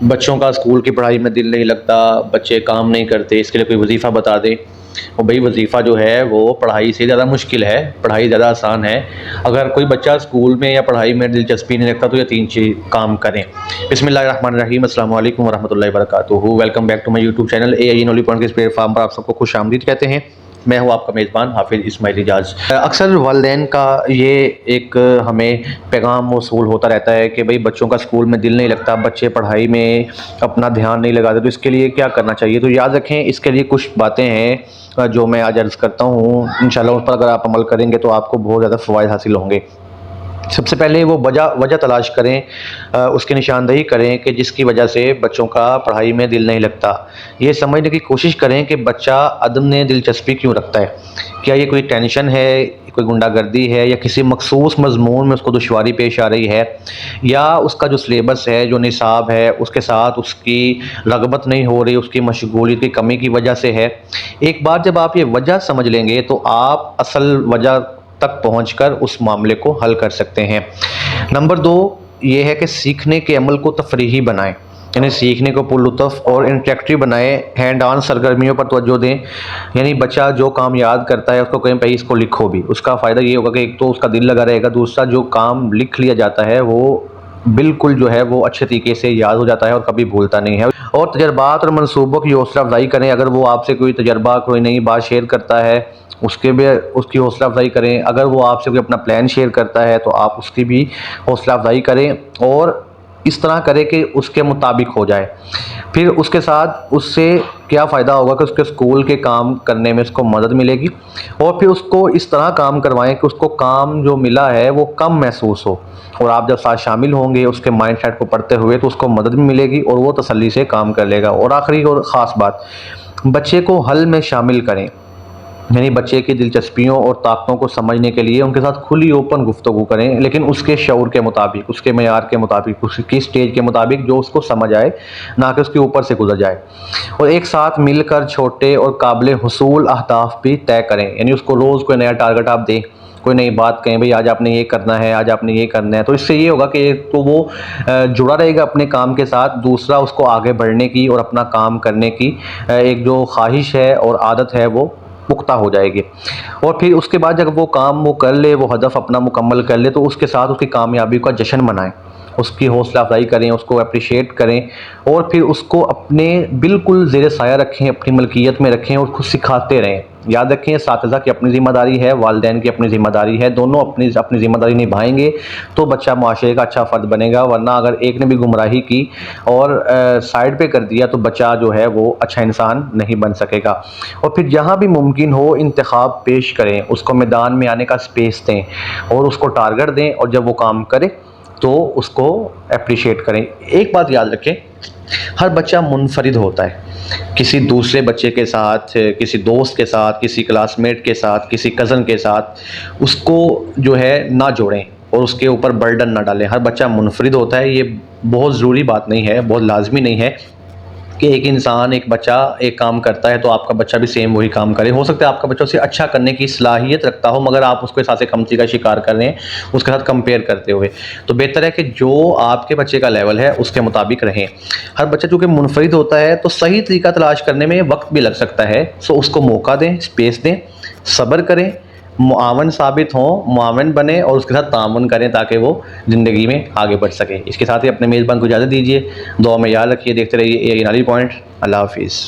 بچوں کا اسکول کی پڑھائی میں دل نہیں لگتا، بچے کام نہیں کرتے، اس کے لیے کوئی وظیفہ بتا دیں۔ اور بھئی وظیفہ جو ہے وہ پڑھائی سے زیادہ مشکل ہے، پڑھائی زیادہ آسان ہے۔ اگر کوئی بچہ اسکول میں یا پڑھائی میں دلچسپی نہیں رکھتا تو یہ 3 چیز کام کریں۔ بسم اللہ الرحمن الرحیم، السلام علیکم ورحمۃ اللہ وبرکاتہ۔ Welcome back to my YouTube channel AI آئی نولی پوائنٹ کے اس پلیٹ فارم پر آپ سب کو خوش آمدید کہتے ہیں۔ میں ہوں آپ کا میزبان حافظ اسماعیل اجاز۔ اکثر والدین کا یہ ایک ہمیں پیغام موصول ہوتا رہتا ہے کہ بھئی بچوں کا اسکول میں دل نہیں لگتا، بچے پڑھائی میں اپنا دھیان نہیں لگاتے، تو اس کے لیے کیا کرنا چاہیے؟ تو یاد رکھیں اس کے لیے کچھ باتیں ہیں جو میں آج عرض کرتا ہوں، انشاءاللہ اس پر اگر آپ عمل کریں گے تو آپ کو بہت زیادہ فوائد حاصل ہوں گے۔ سب سے پہلے وہ وجہ تلاش کریں، اس کی نشاندہی کریں کہ جس کی وجہ سے بچوں کا پڑھائی میں دل نہیں لگتا۔ یہ سمجھنے کی کوشش کریں کہ بچہ عدم دلچسپی کیوں رکھتا ہے۔ کیا یہ کوئی ٹینشن ہے، کوئی غنڈہ گردی ہے، یا کسی مخصوص مضمون میں اس کو دشواری پیش آ رہی ہے، یا اس کا جو سلیبس ہے، جو نصاب ہے، اس کے ساتھ اس کی رغبت نہیں ہو رہی، اس کی مشغولیت کی کمی کی وجہ سے ہے۔ ایک بار جب آپ یہ وجہ سمجھ لیں گے تو آپ اصل وجہ تک پہنچ کر اس معاملے کو حل کر سکتے ہیں۔ نمبر 2 یہ ہے کہ سیکھنے کے عمل کو تفریحی بنائیں، یعنی سیکھنے کو پرلطف اور انٹریکٹیو بنائیں، ہینڈ آن سرگرمیوں پر توجہ دیں۔ یعنی بچہ جو کام یاد کرتا ہے اس کو کہیں پہ اس کو لکھو بھی، اس کا فائدہ یہ ہوگا کہ ایک تو اس کا دل لگا رہے گا، دوسرا جو کام لکھ لیا جاتا ہے وہ بالکل جو ہے وہ اچھے طریقے سے یاد ہو جاتا ہے اور کبھی بھولتا نہیں ہے۔ اور تجربات اور منصوبوں کی حوصلہ افزائی کریں، اگر وہ آپ سے کوئی تجربہ، کوئی نئی بات شیئر کرتا ہے اس کی حوصلہ افزائی کریں۔ اگر وہ آپ سے کوئی اپنا پلان شیئر کرتا ہے تو آپ اس کی بھی حوصلہ افزائی کریں، اور اس طرح کریں کہ اس کے مطابق ہو جائے۔ پھر اس کے ساتھ اس سے کیا فائدہ ہوگا کہ اس کے اسکول کے کام کرنے میں اس کو مدد ملے گی، اور پھر اس کو اس طرح کام کروائیں کہ اس کو کام جو ملا ہے وہ کم محسوس ہو، اور آپ جب ساتھ شامل ہوں گے اس کے مائنڈ سیٹ کو پڑھتے ہوئے تو اس کو مدد بھی ملے گی اور وہ تسلی سے کام کر لے گا۔ اور آخری اور خاص بات، بچے کو حل میں شامل کریں، یعنی بچے کی دلچسپیوں اور طاقتوں کو سمجھنے کے لیے ان کے ساتھ کھلی اوپن گفتگو کریں، لیکن اس کے شعور کے مطابق، اس کے معیار کے مطابق، اس کی سٹیج کے مطابق، جو اس کو سمجھ آئے، نہ کہ اس کے اوپر سے گزر جائے۔ اور ایک ساتھ مل کر چھوٹے اور قابل حصول اہداف بھی طے کریں، یعنی اس کو روز کوئی نیا ٹارگٹ آپ دیں، کوئی نئی بات کہیں بھئی آج آپ نے یہ کرنا ہے، آج آپ نے یہ کرنا ہے۔ تو اس سے یہ ہوگا کہ ایک تو وہ جڑا رہے گا اپنے کام کے ساتھ، دوسرا اس کو آگے بڑھنے کی اور اپنا کام کرنے کی ایک جو خواہش ہے اور عادت ہے وہ پختہ ہو جائے گی۔ اور پھر اس کے بعد جب وہ کام وہ کر لے، وہ ہدف اپنا مکمل کر لے، تو اس کے ساتھ اس کی کامیابی کا جشن منائیں، اس کی حوصلہ افزائی کریں، اس کو اپریشیٹ کریں، اور پھر اس کو اپنے بالکل زیر سایہ رکھیں، اپنی ملکیت میں رکھیں، اور خود سکھاتے رہیں۔ یاد رکھیں اساتذہ کی اپنی ذمہ داری ہے، والدین کی اپنی ذمہ داری ہے، دونوں اپنی ذمہ داری نبھائیں گے تو بچہ معاشرے کا اچھا فرد بنے گا، ورنہ اگر ایک نے بھی گمراہی کی اور سائڈ پہ کر دیا تو بچہ جو ہے وہ اچھا انسان نہیں بن سکے گا۔ اور پھر جہاں بھی ممکن ہو انتخاب پیش کریں، اس کو میدان میں آنے کا سپیس دیں، اور اس کو ٹارگٹ دیں، اور جب وہ کام کرے تو اس کو اپریشیٹ کریں۔ ایک بات یاد رکھیں، ہر بچہ منفرد ہوتا ہے، کسی دوسرے بچے کے ساتھ، کسی دوست کے ساتھ، کسی کلاس میٹ کے ساتھ، کسی کزن کے ساتھ اس کو جو ہے نہ جوڑیں اور اس کے اوپر برڈن نہ ڈالیں۔ ہر بچہ منفرد ہوتا ہے، یہ بہت ضروری بات نہیں ہے، بہت لازمی نہیں ہے کہ ایک انسان، ایک بچہ ایک کام کرتا ہے تو آپ کا بچہ بھی سیم وہی کام کرے۔ ہو سکتا ہے آپ کا بچہ اسے اچھا کرنے کی صلاحیت رکھتا ہو، مگر آپ اس کو احساس کمتری کا شکار کر رہے ہیں اس کے ساتھ کمپیئر کرتے ہوئے۔ تو بہتر ہے کہ جو آپ کے بچے کا لیول ہے اس کے مطابق رہیں۔ ہر بچہ چونکہ منفرد ہوتا ہے تو صحیح طریقہ تلاش کرنے میں وقت بھی لگ سکتا ہے، سو اس کو موقع دیں، سپیس دیں، صبر کریں، معاون ثابت ہوں، معاون بنیں، اور اس کے ساتھ تعاون کریں تاکہ وہ زندگی میں آگے بڑھ سکے۔ اس کے ساتھ ہی اپنے میزبان کو اجازت دیجیے، دعا میں یاد رکھیے، دیکھتے رہیے اے آئی نولی پوائنٹ۔ اللہ حافظ۔